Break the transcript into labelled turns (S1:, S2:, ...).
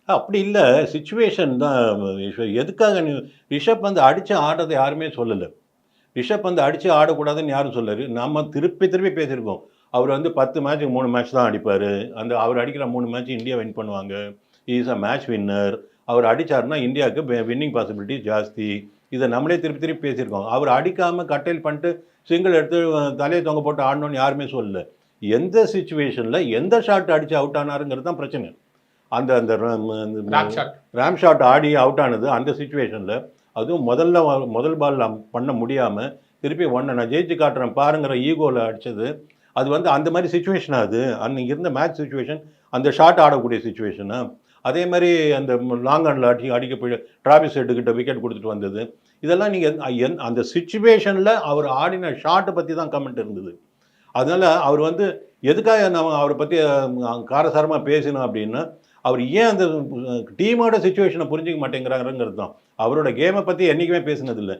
S1: அப்படி இல்ல. சிச்சுவேஷன் தான் எதுக்காக ரிஷப் பந்த் அடிச்சு ஆடுறத யாருமே சொல்லல. ரிஷப் பந்த் அடிச்சு ஆடக்கூடாதுன்னு யாரும் சொல்லல. நாம திருப்பி திருப்பி பேசியிருக்கோம். அவர் வந்து 10 மேட்ச்சுக்கு 3 மேட்ச் தான் அடிப்பாரு. அவர் அடிக்கிற 3 மேட்ச் இந்தியா வின் பண்ணுவாங்க. He is a match winner. அவர் அடிச்சாருன்னா இந்தியாவுக்கு வின்னிங் பாசிபிலிட்டி ஜாஸ்தி. இத நம்மளே திருப்பி திருப்பி பேசியிருக்கோம். அவர் அடிக்காம கட்டைல் பண்ணிட்டு சிங்கிள் எடுத்து தலைய தொங்க போட்டு ஆடணும்னு யாருமே சொல்லல. எந்த சிச்சுவேஷன்ல எந்த ஷாட் அடிச்சு அவுட் ஆனாருங்கிறது தான் பிரச்சனை. அந்த அந்த ரேம் ஷாட் ஆடி அவுட் ஆனது அந்த சிச்சுவேஷன்ல, அதுவும் முதல் பால் பண்ண முடியாம திருப்பி நான் ஜெயிச்சு காட்டுறேன் பாருங்கிற ஈகோல அடிச்சது. அது வந்து அந்த மாதிரி சிச்சுவேஷனா அது? அன்னைக்கு இருந்த மேட்ச் சிச்சுவேஷன் அந்த ஷாட் ஆடக்கூடிய சிச்சுவேஷனா? அதே மாதிரி அந்த லாங் ஆன்ல அடிக்க போய் டிராவிஸ் ஹெட்டுக்கிட்ட விக்கெட் கொடுத்துட்டு வந்தது. இதெல்லாம் நீங்க அந்த சிச்சுவேஷன்ல அவர் ஆடின ஷாட்டை பத்தி தான் கமெண்ட் இருந்தது. அதனால அவர் வந்து எதுக்காக நம்ம அவரை பத்தி காரசாரமா பேசணும் அப்படின்னா, அவர் ஏன் அந்த டீமோட சிச்சுவேஷனை புரிஞ்சுக்க மாட்டேங்கிறாருங்கிறது தான். அவரோட கேமை பத்தி என்னைக்குமே பேசினதில்ல.